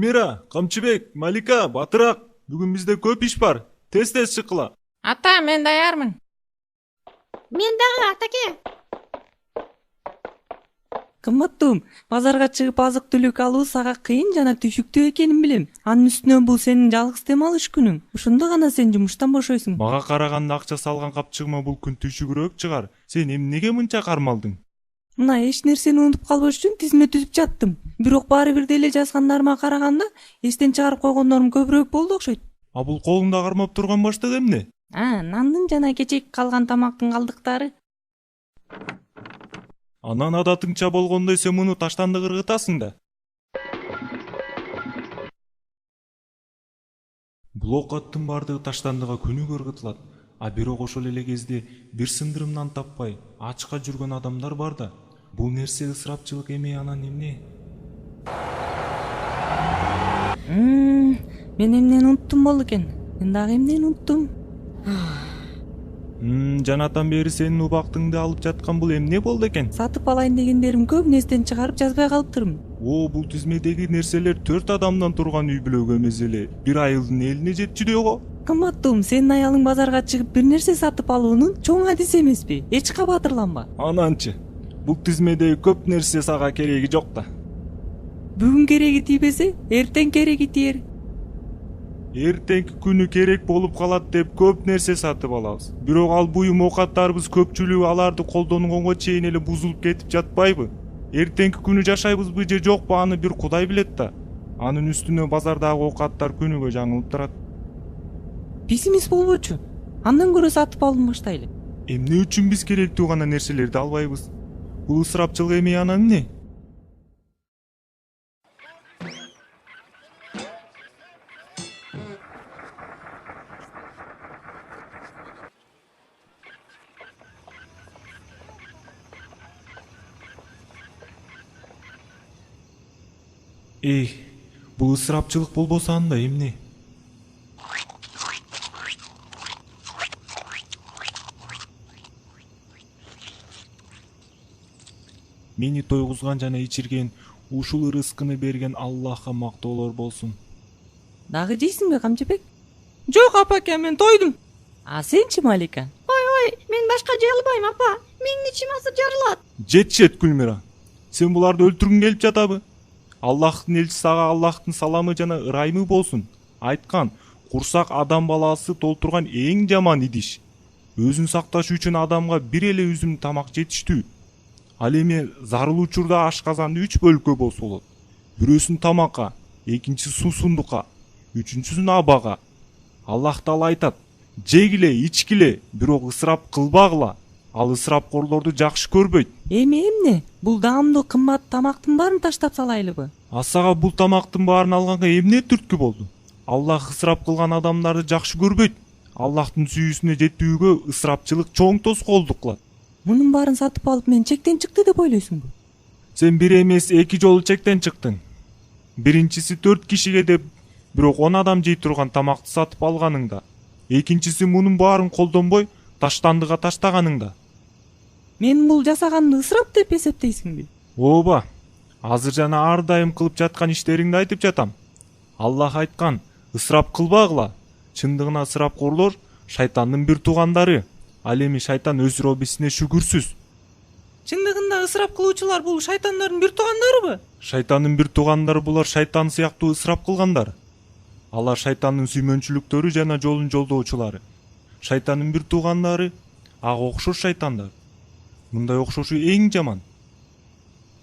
Гүлмира, Камчыбек, Малика, Батыраак, бүгүн бизде көп иш бар. Тез чыккыла. Ата, мен даярмын. Мен дагы, атаке. Кымбаттуум, базарга чыгып азык-түлүк алуу сага кыйын жана түшүктүү экенин билем. Анын үстүнө бул сенин жалгыз дем алыш күнүң. Ошондо гана сен жумуштан бошойсуң. Мага караганда акча салган капчыгыма бул күн түшүгүрөөк чыгар. Сен эмнеге мынча кармалдың? Мына эч нерсени унутуп калбаш үчүн тизме түзүп жаттым. Бирок баары бир деле жазгандарыма караганда эстен чыгарып койгондорум көбүрөөк болду окшойт. А бул колуңда кармап турган баштык эмне? Нандын жана кечээки калган тамактын калдыктары. Анан адатыңча болгондой сен муну таштанды кыргытасың да. Бул оокаттын баардыгы таштандыга күнүгө ыргытылат. А бирок ошол эле кезде бир сындырым нан таппай ачка жүргөн адамдар бар да. Бул нерсе ысырапчылык эми анан эмне? Мен эмнени унуттум болду экен. Мен дагы эмнени унуттум? Жанатан бери сенин убактыңды алып жаткан бул эмне болду экен? Сатып алайын дегендерим көбүн эстен чыгарып жазбай калыптырмын. Бул тизмедеги нерселер 4 адамдан турган үй бүлөгө эмес эле бир айылдын элине жетчүдөй го. Кымбаттуум, сенин аялың базарга чыгып бир нерсе сатып алуунун чоң адиси эмеспи? Эч кабатырланба. Ананчы, бул тизмедеги көп нерсе сага кереги жок да. Бүгүн кереги тийбесе, эртең кереги тиер. Эртеңки күнү керек болуп калат деп көп нерсе сатып алабыз. Бирок ал буюм оокаттарыбыз көпчүлүгү аларды колдонгонго чейин эле бузулуп кетип жатпайбы? Эртеңки күнү жашайбызбы же жокпу аны бир Кудай билет да. Анын үстүнө базардагы оокаттар күнүгө жаңылып турат. Бизимиз болбочу. Андан көрө сатып алып баштайлы. Эмне үчүн биз керектүү гана нерселерди албайбыз? Бул ысырапчылык эми анан эмне? Бул ысырапчылык болбосо анда эмне? Мени тойгузган жана ичирген, ушул ырыскыны берген Аллахка мактоолор болсун. Дагы жейсиңби, Камчыбек? Жок, апаке, мен тойдум. А сенчи, Малика? Ой, мен башка жей албайм, апа. Менин ичим азыр жарылат. Жетишет, Гүлмира. Сен буларды өлтүргүң келип жатабы? Аллахтын элчиси ага Аллахтын саламы жана ырайымы болсун. Айткан, курсак адам баласы толтурган эң жаман идиш. Өзүн сакташ үчүн адамга бир эле үзүм тамак жетиштүү. Ал эми зарыл учурда ашказанды 3 бөлүккө болсо болот. Бирөөсүн тамакка, экинчиси суусундукка, үчүнчүсүн абага. Аллах таала айтат: "Жегиле, ичкиле, бирок ысырап кылбагыла. Ал ысырапкорлорду жакшы көрбөйт." Эми эмне? Бул даамдуу кымбат тамактын баарын таштап салайлыбы? Асага бул тамактын баарын алганга эмне түрткү болду? Аллах ысырап кылган адамдарды жакшы көрбөйт. Аллахтын сүйүүсүнө жетүүгө ысырапчылык чоң тоскоолдук кылат. Мунун баарын сатып алып мен чектен чыкты деп ойлойсуңбу? Сен бир эмес 2 жолу чектен чыктың. Биринчиси 4 кишиге деп, бирок 10 адам жей турган тамакты сатып алганыңда. Экинчиси мунун баарын колдонбой, таштандыга таштаганыңда. Мен бул жасаганды ысырап деп эсептейсиңби? Ооба. Азыр жана ар дайым кылып жаткан иштериңди айтып жатам. Аллах айткан: "Ысырап кылбагыла." Чындыгына ысырапкорлор шайтандын бир туугандары. Ал эми шайтан өз робисине шүгүрсүз. Чындыгында ысырап кылуучулар бул шайтандардын бир туугандарыбы? Шайтандын бир туугандары булар шайтан сыяктуу ысырап кылгандар. Алар шайтандын сүймөнчүлүктөрү жана жолун жолдоочулары. Шайтандын бир туугандары ага окшош шайтандар. Мындай окшошу эң жаман.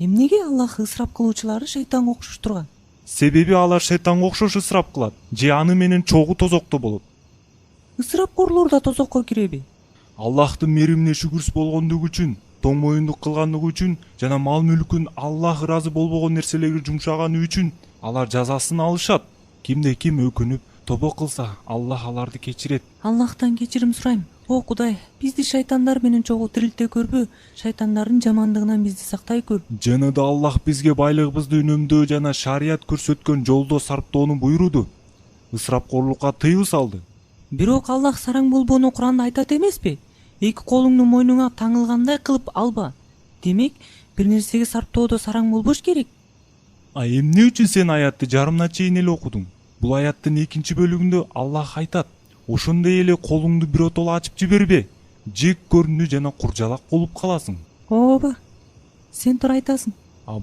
Эмнеге Аллах ысырап кылуучулары шайтанга окшош турган? Себеби алар шайтанга окшош ысырап кылат, же аны менен чогуу тозокто болот. Ысырапкорлор да тозокко киреби? Аллахтын меримине шүгүрсүз болгондугу үчүн, тоң моюндук кылгандыгы үчүн жана мал мүлкүн Аллах ыраазы болбогон нерселерге жумшаганы үчүн алар жазасын алышат. Кимде ким өкүнүп, тобо кылса, Аллах аларды кечирет. Аллахтан кечирим сурайм. О Кудай, бизди шайтандар менен чогуу тирилте көрбө. Шайтандардын жамандыгынан бизди сактай көр. Жана да Аллах бизге байлыгыбызды үнөмдөө жана шарият көрсөткөн жолдо сарптоону буйруду. Ысырапкорлукка тыюу салды. Бирок Аллах сараң болбоону Куранда айтат эмеспи? Эки колуңду мойнуңа таңылгандай кылып алба. Демек, бир нерсеге сарптоодо сараң болбош керек. Эмне үчүн сен аятты жарымына чейин эле окудуң? Бул аяттын 2-бөлүгүндө Аллах айтат: ошондой эле колуңду биротоло ачып жибербе, жек көрүндү жана куржалак болуп каласың. Ооба, сен туура айтасың.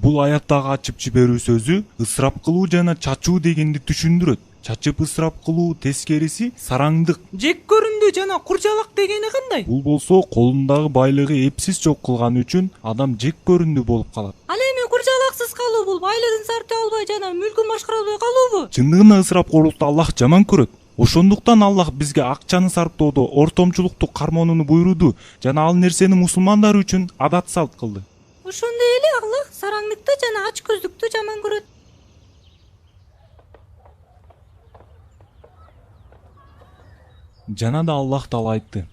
Бул аяттагы ачып жиберүү сөзү ысырап кылуу жана чачуу дегенди түшүндүрөт. Чачып ысырап кылуу тескериси сараңдык. Жек көрүндү жана куржалак дегени кандай? Бул болсо колундагы байлыгы эпсиз жок кылган үчүн адам жек көрүндү болуп калат. Ал эми куржалаксыз калуу бул байлыгын сарптай албай жана мүлкүн башкара албай калуубу? Чындыгында ысырапкорлукту Аллах жаман көрөт. Ошондуктан Аллах бизге акчаны сарптоодо ортомчулукту кармонууну буйруду жана ал нерсени мусулмандар үчүн адат салт кылды. Ошондой эле Аллах сараңдыкты жана ач көздүктү жаман көрөт. Жана да Аллах дал айтты: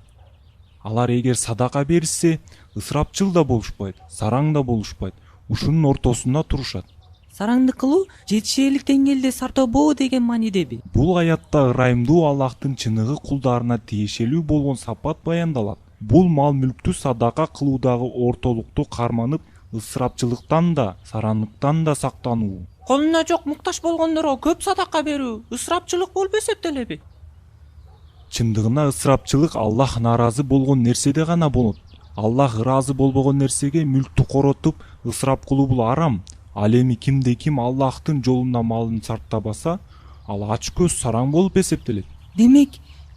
алар эгер садака беришсе, ысырапчыл да болушпайт, сараң да болушпайт, ушунун ортосунда турушат. Сараңдык кылуу жетишээлик деңгээлде сартобоо деген маанидеби? Бул аятта ырайымдуу Аллахтын чыныгы кулдарына тиешелүү болгон сапат баяндалат. Бул мал мүлктү садака кылуудагы ортолукту карманып, ысырапчылыктан да, сарандыктан да сактануу. Колуна жок муктаж болгондорго көп садака берүү ысырапчылык болуп эсептелеби? Чындыгында ысырапчылык Аллах нааразы болгон нерседе гана болот. Аллах ыраазы болбогон нерсеге мүлктү коротуп, ысырап кылуу бул арам. Ал эми ким Аллахтын жолунда малын сарптабаса, ал ачкөз сараң болуп эсептелет. Демек,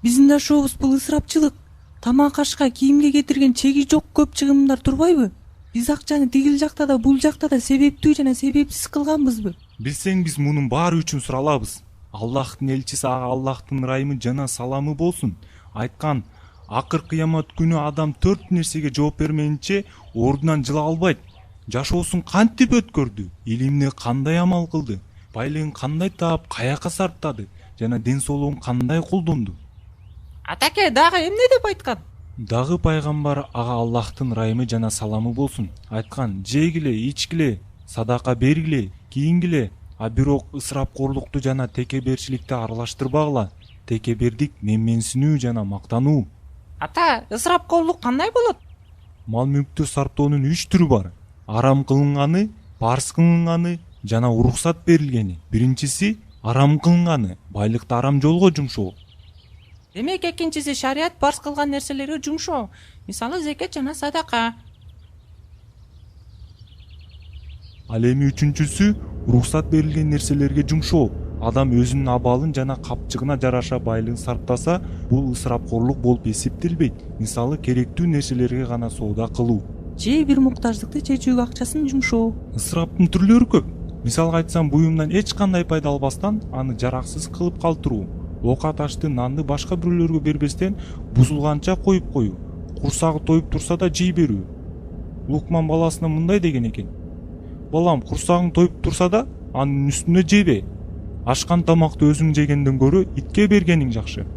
биздин дашообуз бул ысырапчылык. Тамак ашка, кийимге кетирген чеги жок көп чыгымдар турбайбы? Биз акчаны тигил жакта да бул жакта да себептүү жана себепсиз кылганбызбы? Билсең биз мунун баары үчүн суралабыз. Аллахтын элчиси ага Аллахтын ырайымы жана саламы болсун айткан: акыр кыямат күнү адам 4 нерсеге жооп бермейинче ордунан жыла албайт. Жашоосун кантип өткөрдү, илимне кандай амал кылды, байлыгын кандай таап каяка сарптады жана ден соолугун кандай колдонду. Атаке дагы эмне деп айткан? Дагы пайгамбар ага Аллахтын ырайымы жана саламы болсун айткан: жегиле, ичкиле, садака бергиле, кийингиле, а бирок ысырапкорлукту жана текеберчиликти аралаштырбагыла. Текебердик менменсинүү жана мактануу. Ата, ысырапкорлук кандай болот? Мал мүлктү сарптоонун 3 түрү бар: арам кылынганы, парз кылынганы жана уруксат берилгени. Биринчиси арам кылынганы, байлыкты арам жолго жумшоо. Демек экинчиси шарият парз кылган нерселерге жумшоо, мисалы зекет жана садака. Ал эми үчүнчүсү уруксат берилген нерселерге жумшоо. Адам өзүнүн абалын жана капчыгына жараша байлыгын сарптаса, бул ысырапкорлук болуп эсептелбейт. Мисалы керектүү нерселерге гана соода кылуу Же бир муктаждыкты чечүүгө акчасын жумшоо. Ысыраптын түрлөрү көп. Мисалга айтсам, буюмдан эч кандай пайда албастан аны жараксыз кылып калтыруу, оокат ашты, нанды башка бирөөлөргө бербестен бузулганча коюп коюу, курсагы тоюп турса да жей берүү. Лукман баласына мындай деген экен: балам, курсагың тоюп турса да анын үстүнө жебе. Ашкан тамакты өзүң жегенден көрө итке бергениң жакшы.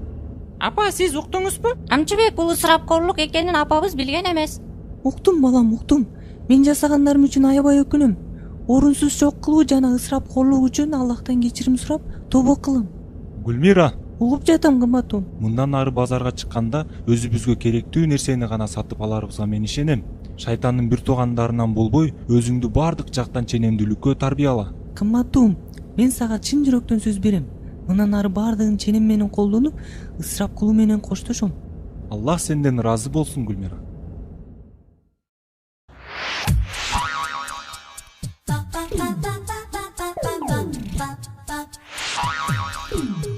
Апа, сиз уктуңузбу? Амчыбек, бул ысырапкорлук экенин апабыз билген эмес. Уктум балам, уктум. Мен жасагандарым үчүн аябай өкүнөм. Орунсуз жок кылуу жана ысырапкорлук үчүн Аллахтан кечирим сурап, тобо кылам. Гүлмира, Угуп жатам кымбатым. мындан ары базарга чыкканда өзүбүзгө керектүү нерсени гана сатып аларыбызга мен ишенем. Шайтандын бир туугандарынан болбой, өзүңдү бардык жактан ченемдүүлүккө тарбияла. Кымбатым, мен сага чын жүрөктөн сөз берем. Мындан ары бардыгын ченем менен колдонуп, ысырап кылуу менен коштошом. Аллах сенден ыраазы болсун, Гүлмира. Ba ba ba ba ba ba ba ba ba ba.